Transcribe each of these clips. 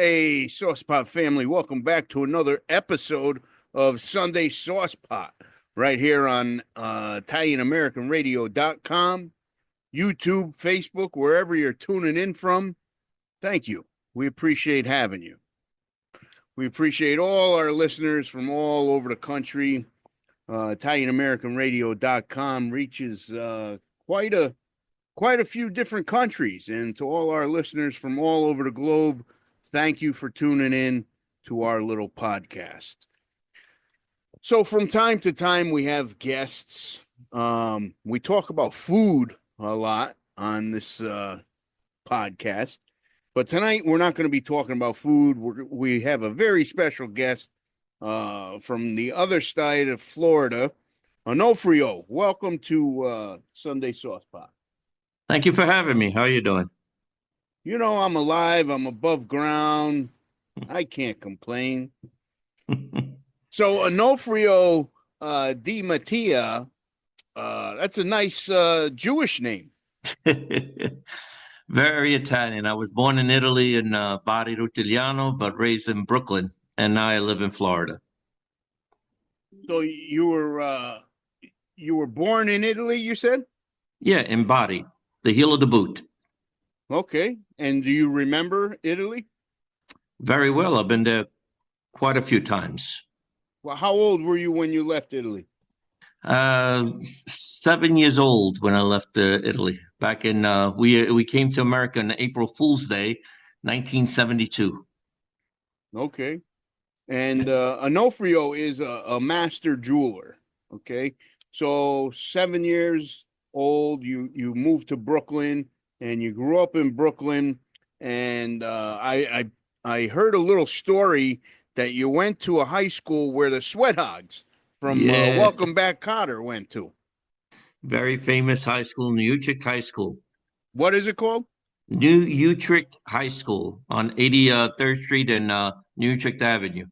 Hey, Saucepot family, welcome back to another episode of Sunday Saucepot right here on ItalianAmericanRadio.com, YouTube, Facebook, wherever you're tuning in from. Thank you. We appreciate having you. We appreciate all our listeners from all over the country. ItalianAmericanRadio.com reaches quite a few different countries, and to all our listeners from all over the globe, thank you for tuning in to our little podcast. So from time to time, we have guests. We talk about food a lot on this podcast, but tonight we're not going to be talking about food. We have a very special guest from the other side of Florida, Onofrio. Welcome to Sunday Sauce Pot. Thank you for having me. How are you doing? You know, I'm alive. I'm above ground. I can't complain. So, Onofrio Demattia, that's a nice Jewish name. Very Italian. I was born in Italy in Barrio Italiano, but raised in Brooklyn, and now I live in Florida. So you were born in Italy, you said? Yeah, in Bari, the heel of the boot. Okay. And do you remember Italy? Very well. I've been there quite a few times. Well, how old were you when you left Italy? 7 years old when I left Italy. Back in we came to America on April Fool's Day, 1972. Okay. And Onofrio is a master jeweler. Okay. So 7 years old, you moved to Brooklyn and you grew up in Brooklyn. And I heard a little story that you went to a high school where the Sweat Hogs from Yeah, Welcome Back Kotter went to. very famous high school, New Utrecht High School. What is it called? New Utrecht High School on 83rd Street and New Utrecht Avenue.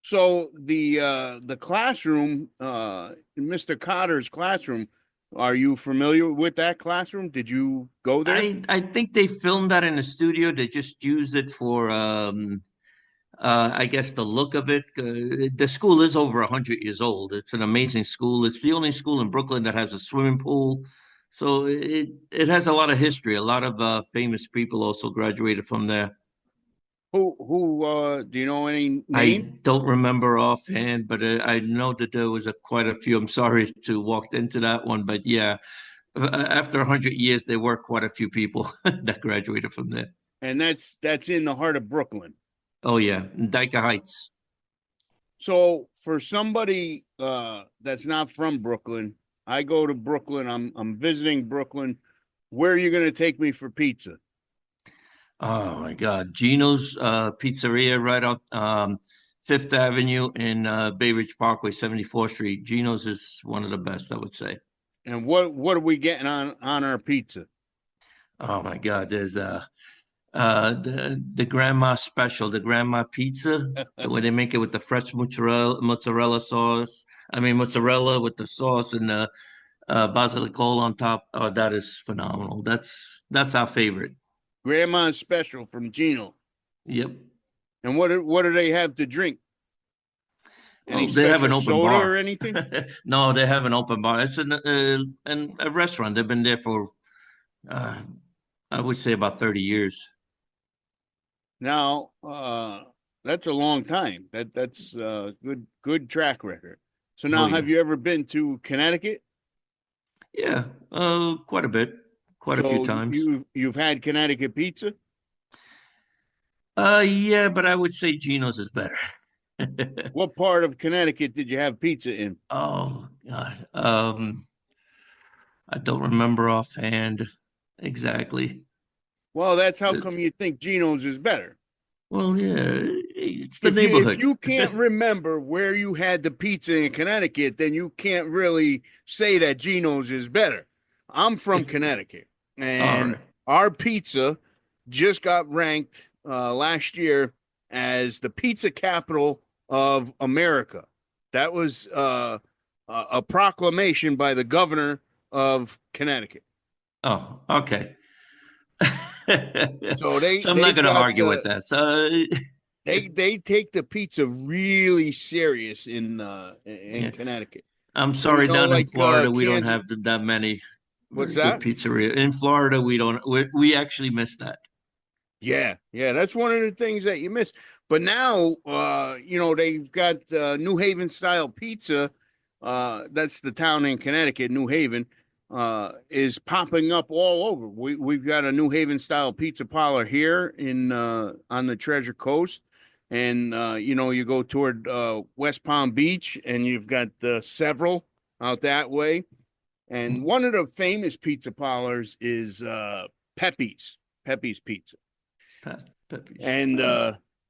So the classroom, Mr. Cotter's classroom, are you familiar with that classroom? Did you go there? I think they filmed that in the studio. They just used it for I guess the look of it. The school is over 100 years old. It's an amazing school. It's the only school in Brooklyn that has a swimming pool. So it has a lot of history. A lot of famous people also graduated from there. Who do you know any I name? don't remember offhand, but I know that there was quite a few. I'm sorry to walk into that one, but yeah, after 100 years, there were quite a few people that graduated from there. And that's in the heart of Brooklyn. Oh yeah, Dyke Heights. So for somebody that's not from Brooklyn, I go to Brooklyn. I'm visiting Brooklyn. Where are you going to take me for pizza? Oh my God, Gino's Pizzeria right out Fifth Avenue in Bay Ridge Parkway, 74th Street. Gino's is one of the best, I would say. And what are we getting on our pizza? Oh my God, there's the grandma special, the grandma pizza, where they make it with the fresh mozzarella sauce. I mean mozzarella with the sauce and the basilico on top. Oh, that is phenomenal. That's our favorite. Grandma's special from Gino. Yep. And what do they have to drink? Any Well, they have an special open soda bar. or anything? No, they have an open bar. It's a restaurant. They've been there for uh, I would say about 30 years. Now, that's a long time. That's good track record. So Oh now, yeah. have you ever been to Connecticut? Yeah, quite a bit, quite a few So times. you've had Connecticut pizza. Yeah, but I would say Geno's is better. What part of Connecticut did you have pizza in? Oh God. I don't remember offhand exactly. Well, that's how Uh, come you think Geno's is better. Well, yeah, it's the If neighborhood. you can't remember where you had the pizza in Connecticut, then you can't really say that Geno's is better. I'm from Connecticut, All and right. our pizza just got ranked last year as the pizza capital of America. That was a proclamation by the governor of Connecticut. Oh, okay. So So I'm not they've going to got argue with that. So they take the pizza really serious in yeah, Connecticut. I'm So you sorry, know, down in like Florida, we don't Kansas. have that many What's very good that? pizzeria. In Florida, we don't. We actually miss that. Yeah, yeah, that's one of the things that you miss. But now, you know, they've got New Haven style pizza. That's the town in Connecticut, New Haven, is popping up all over. We've got a New Haven style pizza parlor here in on the Treasure Coast, and you know, you go toward West Palm Beach, and you've got several out that way. And one of the famous pizza parlors is Pepe's, Pepe's Pizza, Peppies. and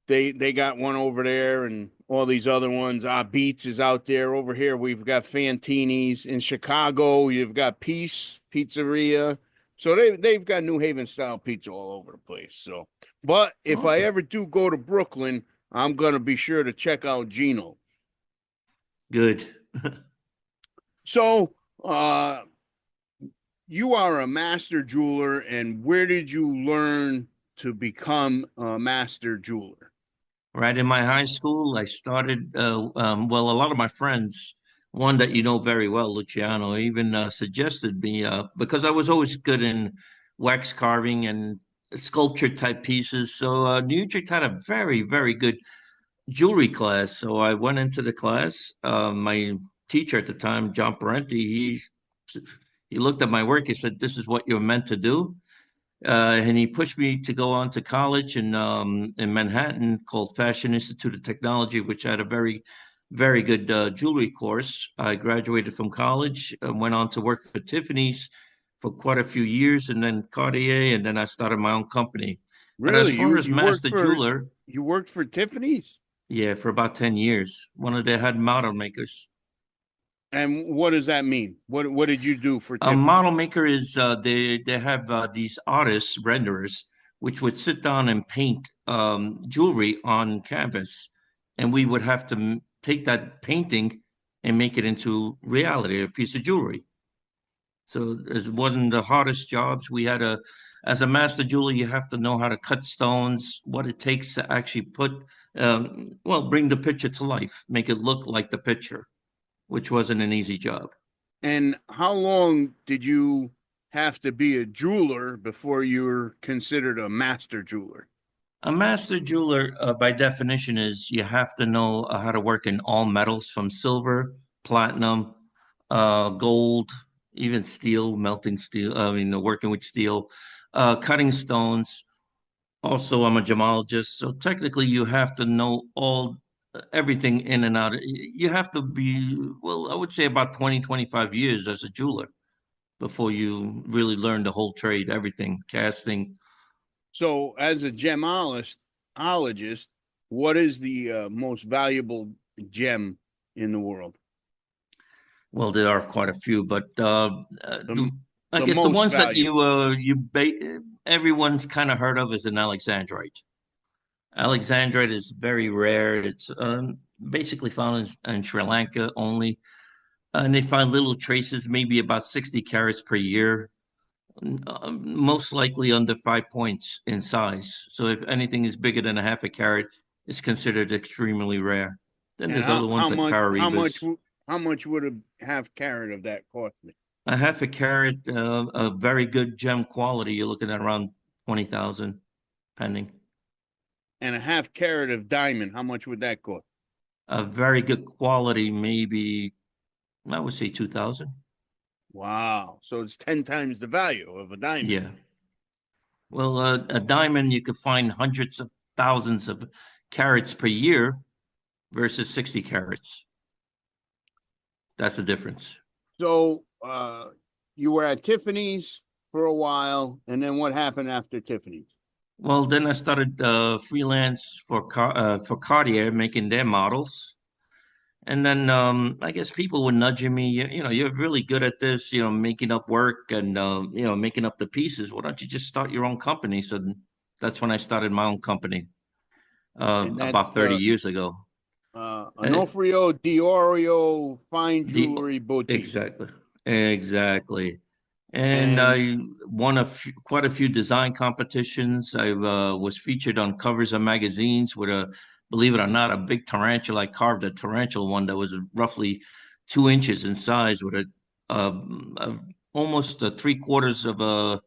they got one over there, and all these other ones. Beats is out there. Over here, we've got Fantini's. In Chicago, you've got Peace Pizzeria. So they've got New Haven style pizza all over the place. So, but if I Awesome. ever do go to Brooklyn, I'm gonna be sure to check out Gino. Good. So, you are a master jeweler, and where did you learn to become a master jeweler? Right in my high school, I started, well, a lot of my friends, one that you know very well, Luciano, even suggested me, because I was always good in wax carving and sculpture type pieces. So Utrecht had a very, very good jewelry class. So I went into the class. My teacher at the time, John Parenti, he looked at my work. He said, "This is what you're meant to do." And he pushed me to go on to college in Manhattan called Fashion Institute of Technology, which had a very, very good jewelry course. I graduated from college, went on to work for Tiffany's for quite a few years, and then Cartier, and then I started my own company. But as Really, far as master jeweler, you worked for Tiffany's? yeah, for about 10 years, one of the head model makers. And what does that mean? What did you do for A Tiffany? model maker is they have these artists renderers which would sit down and paint jewelry on canvas, and we would have to take that painting and make it into reality, a piece of jewelry. So it's one of the hardest jobs we had. As a master jeweler, you have to know how to cut stones, what it takes to actually well, bring the picture to life, make it look like the picture, which wasn't an easy job. And how long did you have to be a jeweler before you were considered a master jeweler? A master jeweler, by definition, is you have to know how to work in all metals from silver, platinum, gold, even steel, melting steel. I mean, working with steel, cutting stones. Also, I'm a gemologist, so technically, you have to know everything in and out. You have to be, well, I would say about 20, 25 years as a jeweler before you really learn the whole trade, everything, casting. So, as a gemologist, what is the most valuable gem in the world? Well, there are quite a few, but The I the guess the most ones that valuable. everyone's kind of heard of is an Alexandrite. Alexandrite is very rare. It's basically found in Sri Lanka only, and they find little traces, maybe about 60 carats per year, most likely under 5 points in size. So if anything is bigger than a half a carat, it's considered extremely rare. Then And there's other ones like Pararibas. how much would a half carat of that cost me? A half a carat, a very good gem quality, you're looking at around 20,000 pending. And a half carat of diamond, how much would that cost? A very good quality, maybe I would say 2,000. Wow. So it's 10 times the value of a diamond. Yeah. Well, a diamond, you could find hundreds of thousands of carats per year versus 60 carats. That's the difference. So you were at Tiffany's for a while, and then what happened after Tiffany's? Well, then I started freelance for Cartier, making their models. And then I guess people were nudging me, you know, you're really good at this, you know, making up work and making up the pieces. Why don't you just start your own company? So that's when I started my own company And that's about 30 years ago. Uh, Onofrio Demattia Fine the Jewelry Boutique. exactly, exactly. And And I won quite a few design competitions. I was featured on covers of magazines with believe it or not, a big tarantula. I carved a tarantula one that was roughly 2 inches in size with a almost a three-quarters of a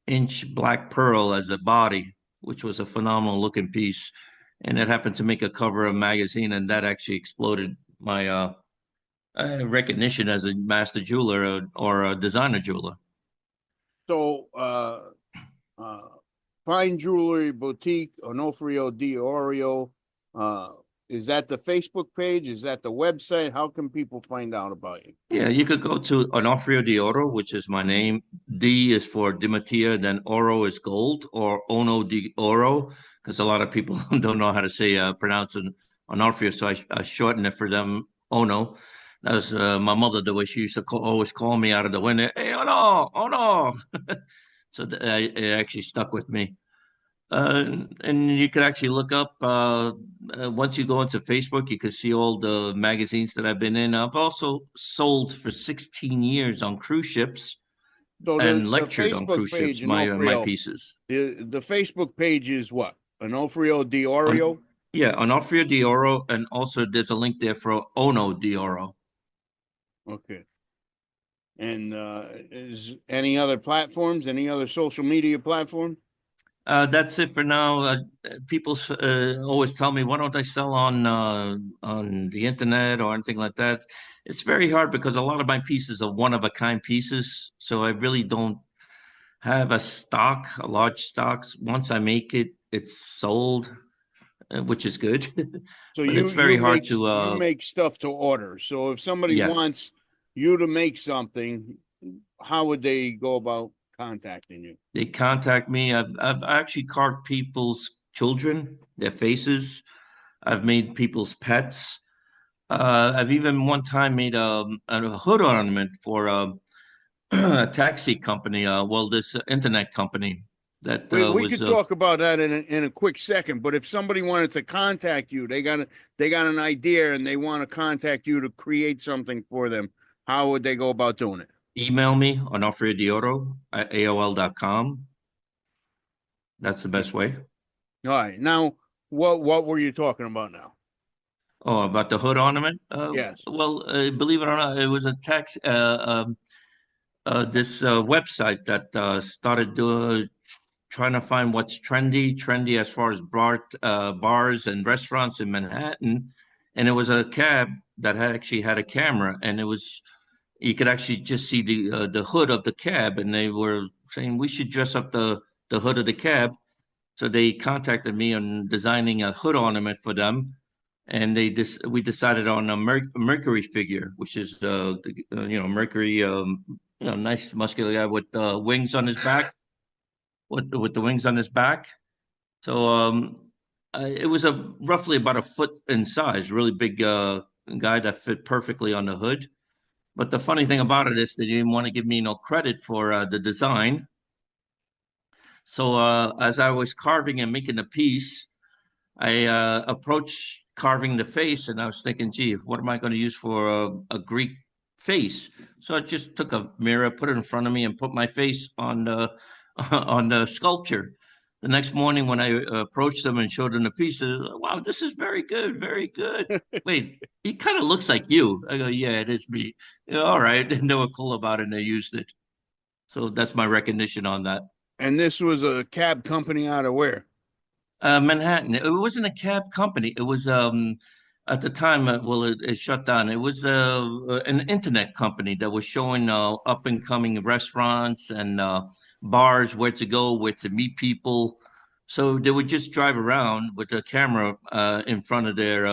inch black pearl as a body, which was a phenomenal looking piece. And it happened to make a cover of a magazine, and that actually exploded my recognition as a master jeweler or a designer jeweler. so, uh, Fine Jewelry Boutique, Onofrio Demattia. Uh, is that the Facebook page? Is that the website? How can people find out about you? Yeah, you could go to Onofrio de Oro, which is my name. D is for Dimatia, then Oro is gold, or Ono de Oro, because a lot of people don't know how to say pronounce it Onofrio, so I shorten it for them. Ono. That was my mother, the way she used to always call me out of the window. Hey, Ono, Ono. So it actually stuck with me. And you could actually look up once you go into Facebook, you can see all the magazines that I've been in. I've also sold for 16 years on cruise ships So and the lectured on Facebook cruise page, ships, my Onofrio, pieces. the Facebook page is what? Onofrio On Demattia? Yeah, Onofrio de Oro, and also there's a link there for Ono de Oro. Okay. And is any other platforms, any other social media platform? That's it for now. People always tell me, why don't I sell on the internet or anything like that? It's very hard because a lot of my pieces are one of a kind pieces, so I really don't have a large stock. Once I make it, it's sold, which is good. So But it's very hard to, you make stuff to order. So if somebody yeah, wants you to make something, how would they go about contacting you? they contact me. I've actually carved people's children, their faces. I've made people's pets. I've even one time made a hood ornament for a taxi company. Well, this internet company that We was could talk about that in a quick second, but if somebody wanted to contact you, they got an idea and they want to contact you to create something for them. How would they go about doing it? email me on Onofrio at AOL.com. That's the best way. All right. Now, what were you talking about now? Oh, about the hood ornament? Yes. Well, believe it or not, it was a this website that started trying to find what's trendy as far as bars and restaurants in Manhattan. And it was a cab that actually had a camera, and it was you could actually just see the hood of the cab, and they were saying we should dress up the hood of the cab. So they contacted me on designing a hood ornament for them, and we decided on a Mercury figure, which is Mercury, nice muscular guy with wings on his back, with the wings on his back. So it was a roughly about a foot in size, really big guy that fit perfectly on the hood. But the funny thing about it is they didn't want to give me no credit for the design. So as I was carving and making the piece, I approached carving the face, and I was thinking, gee, what am I going to use for a Greek face? So I just took a mirror, put it in front of me, and put my face on the on the sculpture. The next morning, when I approached them and showed them the piece, they said, wow, this is very good, very good. Wait, he kind of looks like you. I go, yeah, it is me. "Yeah, all right," and they were cool about it, and they used it. So that's my recognition on that. And this was a cab company out of where? Manhattan. It wasn't a cab company. It was at the time. Well, it shut down. It was an internet company that was showing up and coming restaurants and bars where to go, where to meet people. So they would just drive around with a camera in front of their,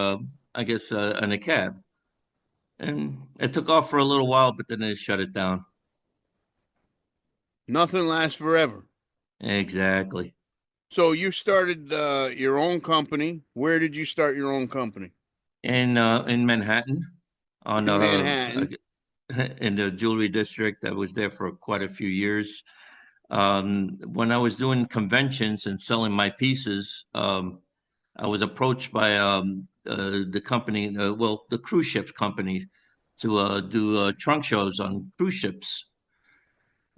I guess, in a cab. And it took off for a little while, but then they shut it down. Nothing lasts forever. Exactly. So you started your own company. Where did you start your own company? In Manhattan, on In Manhattan. in the jewelry district. I was there for quite a few years. When I was doing conventions and selling my pieces, I was approached by the company, the cruise ships company, to do trunk shows on cruise ships.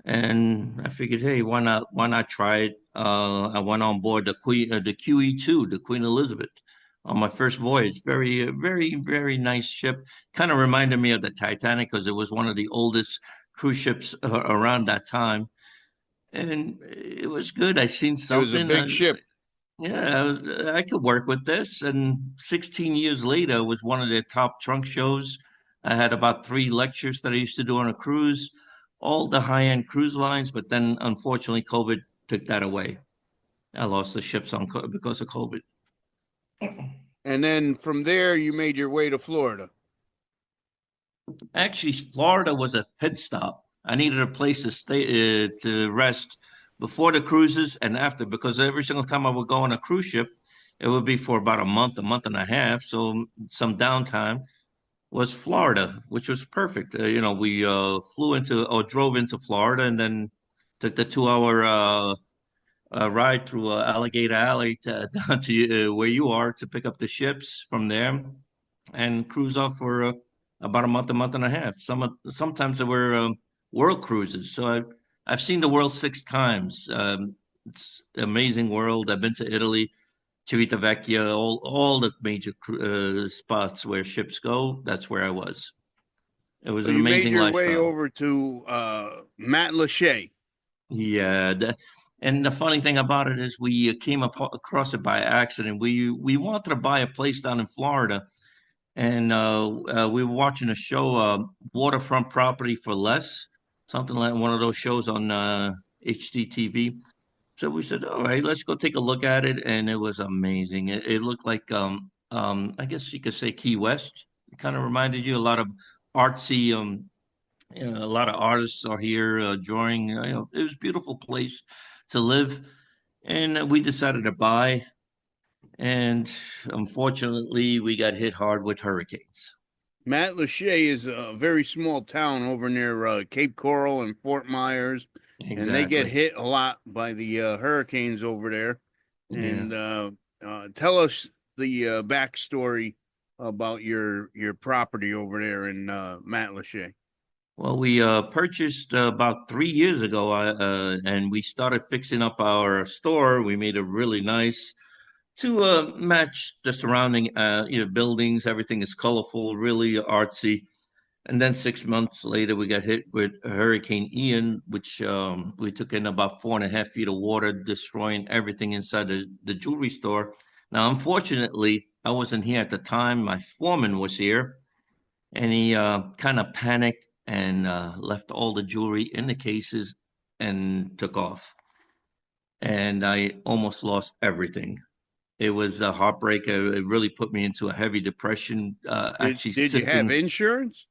And I figured, hey, why not try it? I went on board the QE2, the Queen Elizabeth, on my first voyage. Very nice ship. Kind of reminded me of the Titanic because it was one of the oldest cruise ships around that time, and it was good. I seen It was a something. big ship. Yeah, I could work with this. And 16 years later, it was one of their top trunk shows. I had about three lectures that I used to do on a cruise, all the high-end cruise lines. But then, unfortunately, COVID took that away. I lost the ships because of COVID. And then from there, you made your way to Florida. Actually, Florida was a pit stop. I needed a place to stay to rest before the cruises and after, because every single time I would go on a cruise ship, it would be for about a month and a half. So some downtime was Florida, which was perfect. We flew into or drove into Florida and then took the 2 hour ride through Alligator Alley down to where you are to pick up the ships from there and cruise off for about a month and a half. Sometimes there were world cruises. So I've seen the world 6 times. It's an amazing world. I've been to Italy, Civitavecchia, all the major spots where ships go. That's where I was. It was So an you made amazing your way lifestyle. over to Matlacha. Yeah, and the funny thing about it is we came across it by accident. We wanted to buy a place down in Florida, and we were watching a show, Waterfront Property for Less, something like one of those shows on HGTV. So we said, all right, let's go take a look at it, and it was amazing. It looked like, I guess you could say Key West. It kind of reminded you a lot of artsy, a lot of artists are here drawing. It was a beautiful place to live, and we decided to buy. And unfortunately, we got hit hard with hurricanes. Matlacha is a very small town over near Cape Coral and Fort Myers, and they get Exactly. hit a lot by the hurricanes over there. Yeah. And tell us the backstory about your property over there in Matlacha. Well, we purchased about 3 years ago, and we started fixing up our store. We made it really nice to match the surrounding buildings. Everything is colorful, really artsy. And then 6 months later, we got hit with Hurricane Ian, which we took in about 4.5 feet of water, destroying everything inside the jewelry store. Now, unfortunately, I wasn't here at the time. My foreman was here, and he kind of panicked and left all the jewelry in the cases and took off. And I almost lost everything. It was a heartbreaker. It really put me into a heavy depression. Actually, Did you have sifting. insurance?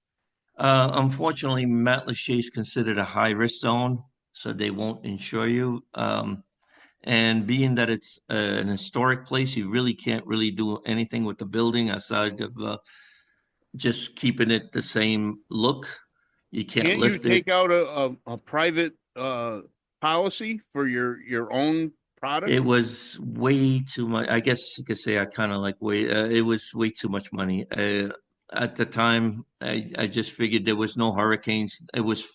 Unfortunately, Matlacha is considered a high risk zone, so they won't insure you. And being that it's an historic place, you really can't really do anything with the building outside of just keeping it the same look. You can't Can't you lift it. take out a private policy for your own product? It was way too much. I guess you could say I kind of like it was way too much money. At the time, I just figured there was no hurricanes. It was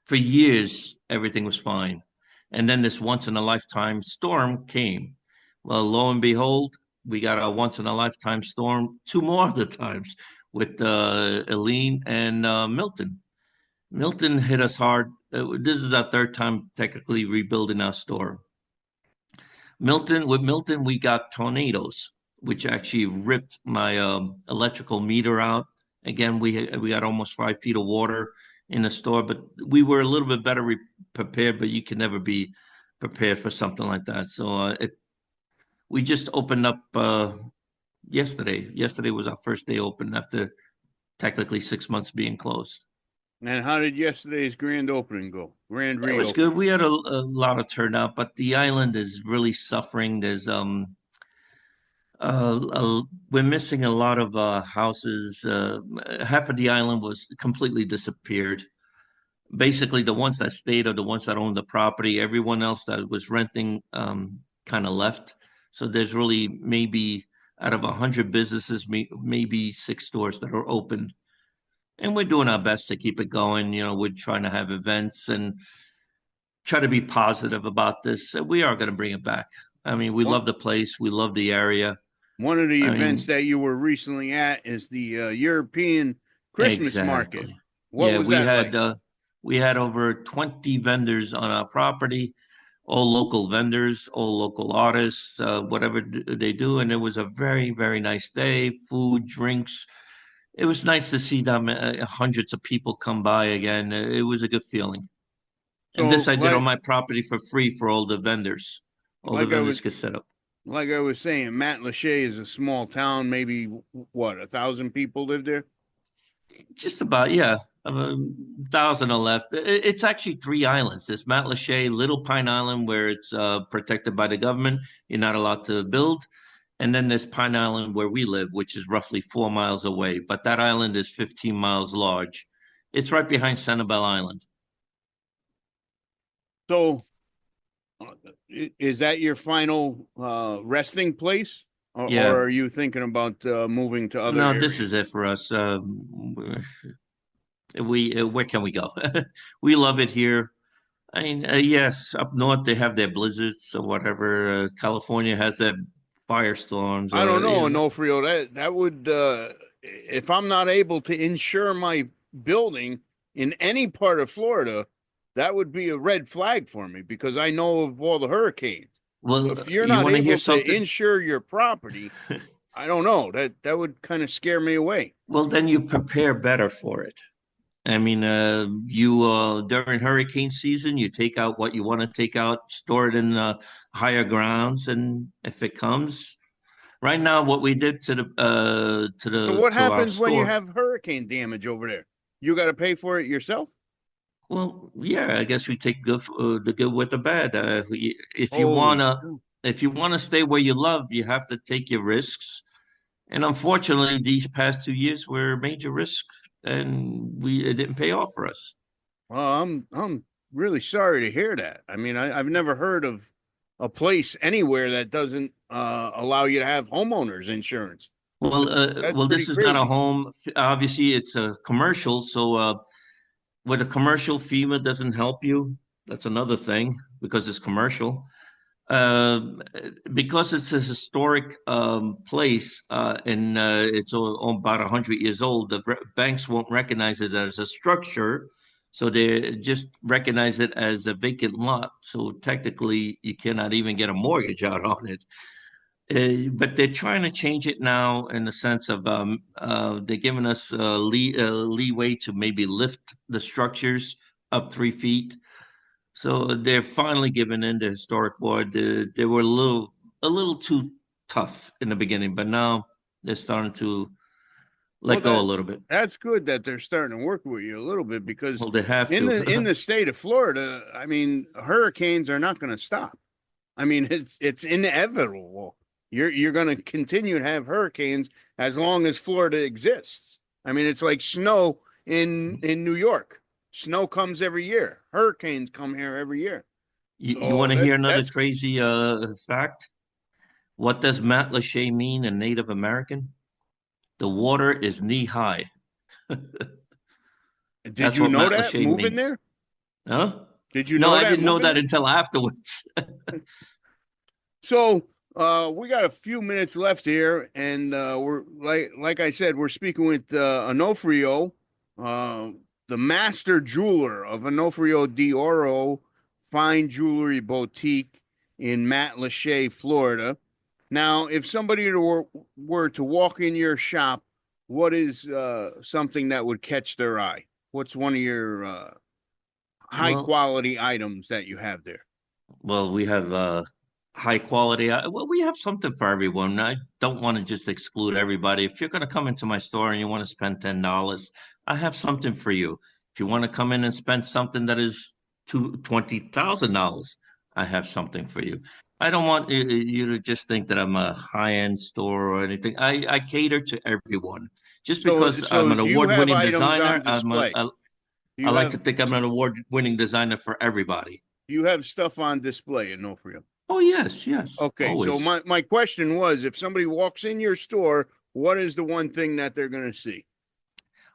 for years, everything was fine. And then this once in a lifetime storm came. Well, lo and behold, we got a once in a lifetime storm two more other times with Helene and Milton. Milton hit us hard. This is our third time technically rebuilding our store. With Milton, we got tornadoes, which actually ripped my electrical meter out. Again, we got almost 5 feet of water in the store, but we were a little bit better prepared. But you can never be prepared for something like that. So we just opened up yesterday. Yesterday was our first day open after technically 6 months being closed. And how did yesterday's grand opening go? Grand It was good. reopening. We had a lot of turnout, but the island is really suffering. There's we're missing a lot of houses. Half of the island was completely disappeared. Basically, the ones that stayed are the ones that owned the property. Everyone else that was renting kind of left. So there's really maybe out of 100 businesses, maybe 6 stores that are open. And we're doing our best to keep it going. We're trying to have events and try to be positive about this. We are going to bring it back. I mean, we One love the place. We love the area. one of the I events mean, that you were recently at is the European Christmas market. exactly. What Yeah, was that like? we had over 20 vendors on our property, all local vendors, all local artists, whatever they do, and it was a very, very nice day. Food, drinks. It was nice to see them, hundreds of people come by again. It was a good feeling. And this So I did on my property for free for all the vendors. All the like I was vendors could set up. like I was saying, Matlacha is a small town. Maybe what 1,000 people live there. Just about, yeah. 1,000 are left. It's actually three islands. There's Matlacha, Little Pine Island, where it's protected by the government. You're not allowed to build. And then there's Pine Island, where we live, which is roughly 4 miles away. But that island is 15 miles large. It's right behind Sanibel Island. So uh, is that your final resting place, or Yeah. are you thinking about moving to other No, this areas? is it for us. Where can we go? We love it here. I mean, yes, up north they have their blizzards or whatever. California has their firestorms. I don't know, Onofrio. That would if I'm not able to insure my building in any part of Florida, that would be a red flag for me because I know of all the hurricanes. So Well, if you're you not want to hear able to something? insure your property, I don't know. That would kind of scare me away. Well, then you prepare better for it. I mean, you during hurricane season, you take out what you want to take out, store it in higher grounds, and if it comes, right now, what we did So what to our happens when you store. have hurricane damage over there? You got to pay for it yourself? Well, yeah, I guess we take the good with the bad. Holy. If you wanna stay where you love, you have to take your risks. And unfortunately, these past 2 years were major risks, and it didn't pay off for us. Well, I'm really sorry to hear that. I mean, I've never heard of a place anywhere that doesn't allow you to have homeowners insurance. That's Well, pretty this is not a crazy. home. Obviously, it's a commercial, so with a commercial, FEMA doesn't help you. That's another thing because it's commercial. Uh, because it's a historic place and it's about 100 years old, the banks won't recognize it as a structure. So they just recognize it as a vacant lot. So technically, you cannot even get a mortgage out on it. But they're trying to change it now in the sense of they're giving us leeway to maybe lift the structures up 3 feet, so they're finally giving in. The historic board. They were a little too tough in the beginning, but now they're starting to Well, let go a little bit. that's good that they're starting to work with you a little bit because Well, they have in to. the state of Florida, I mean, hurricanes are not going to stop. I mean, it's inevitable. You're going to continue to have hurricanes as long as Florida exists. I mean, it's like snow in New York. Snow comes every year. Hurricanes come here every year. You want So to hear another that's. crazy fact? What does Matlacha mean in Native American? The water is knee high. Did That's you what know that Matlacha moving means. there? Huh? Did you No, know I that didn't know moving that there? until afterwards. So we got a few minutes left here, and we're like I said, we're speaking with Onofrio, uh, the master jeweler of Onofrio de Oro Fine Jewelry Boutique in Matlacha, Florida. Now, if somebody were to walk in your shop, what is something that would catch their eye? What's one of your high Well, quality items that you have there? we have high quality. Well, we have something for everyone. I don't want to just exclude everybody. If you're going to come into my store and you want to spend $10, I have something for you. If you want to come in and spend something that is $20,000, I have something for you. I don't want you to just think that I'm a high-end store or anything. I cater to everyone. Just because I'm So an do you have award-winning items designer, on display? Do I you like have to think I'm an award-winning designer for everybody. stuff on display in Nofrio? Oh, yes, yes, Okay, so always. my question was, if somebody walks in your store, what is the one thing that they're going to see?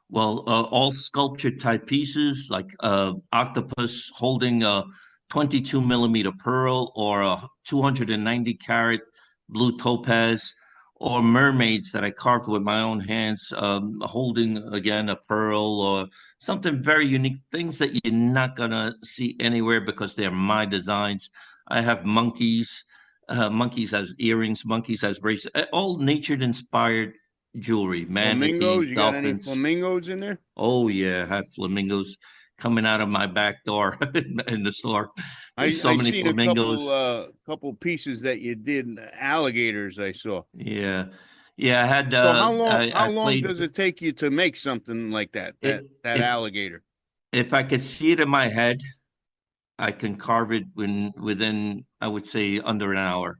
Well, all sculpture type pieces like octopus holding a 22 millimeter pearl or a 290 carat blue topaz, or mermaids that I carved with my own hands, holding again a pearl or something very unique, things that you're not gonna see anywhere because they're my designs. I have monkeys, monkeys as earrings, monkeys as bracelets, all nature inspired jewelry, Flamingos? manatees, You got any dolphins. flamingos in there? Oh yeah, I have flamingos coming out of my back door in the store. There's so I many seen a flamingos. couple pieces that you did alligators I saw. Yeah. Yeah, I had So I how long played does it take you to make something like that? That it alligator? if I could see it in my head, I can carve it within I would say under an hour.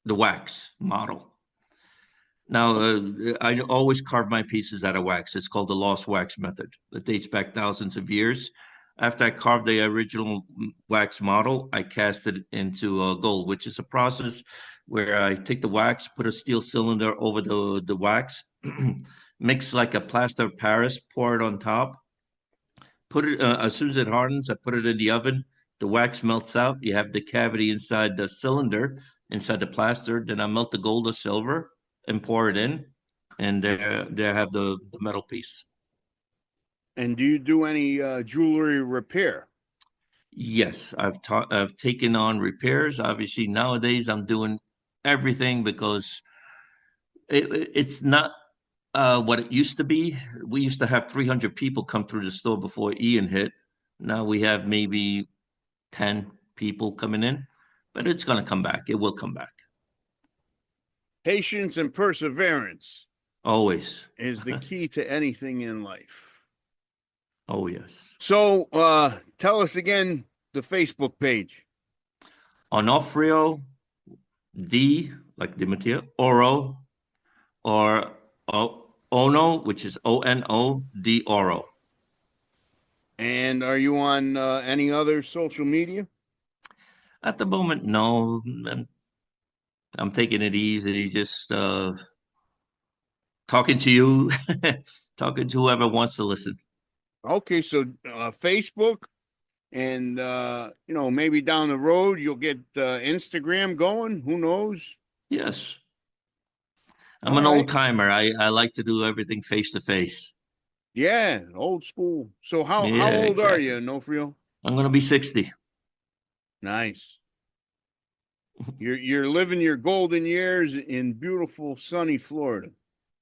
The wax model. Now, I always carve my pieces out of wax. It's called the lost wax method. It dates back thousands of years. After I carved the original wax model, I cast it into gold, which is a process where I take the wax, put a steel cylinder over the wax, mix like a plaster of Paris, pour it on top, put it as soon as it hardens, I put it in the oven. The wax melts out. You have the cavity inside the cylinder, inside the plaster. Then I melt the gold or silver and pour it in, and there I have the metal piece. And do you do any jewelry repair? Yes, I've taken on repairs. Obviously, nowadays I'm doing everything because it's not what it used to be. We used to have 300 people come through the store before Ian hit. Now we have maybe 10 people coming in, but it's going to come back. It will come back. Patience and perseverance Always. is the key to anything in life. Oh, yes. So tell us again the Facebook page. Onofrio D, like Demattia, Oro, or Ono, which is ONO D Oro. And are you on any other social media? At the moment, no. I'm taking it easy, just talking to you, talking to whoever wants to listen. Okay, so Facebook, and maybe down the road you'll get Instagram going. Who knows? Yes. I'm All an old right. timer. I like to do everything face to face. Yeah, old school. So how Yeah, old are you, exactly. Nofrio? I'm going to be 60. Nice. You're living your golden years in beautiful sunny Florida.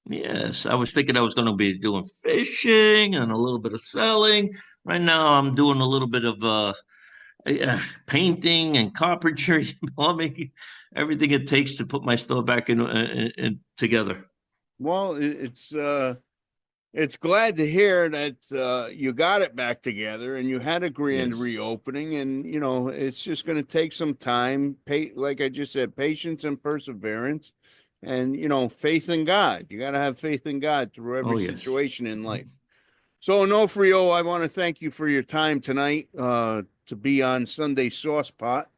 Yes, I was thinking I was going to be doing fishing and a little bit of selling. Right now, I'm doing a little bit of painting and carpentry, plumbing, everything it takes to put my store back in together. Well, it's glad to hear that you got it back together and you had a grand Yes. reopening. And it's just going to take some time. Like I just said, patience and perseverance, and faith in God. You got to have faith in God through every Oh, yes. situation in life. So, Onofrio, I want to thank you for your time tonight to be on Sunday Sauce Pot.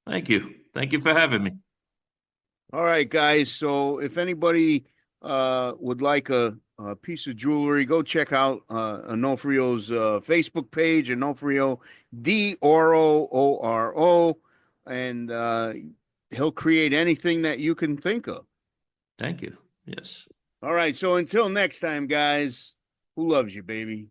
Thank you. Thank you for having me. All right, guys. So, if anybody would like a piece of jewelry, go check out Onofrio's Facebook page, Onofrio Doro, and he'll create anything that you can think of. Thank you. Yes. All right. So, until next time, guys, who loves you, baby?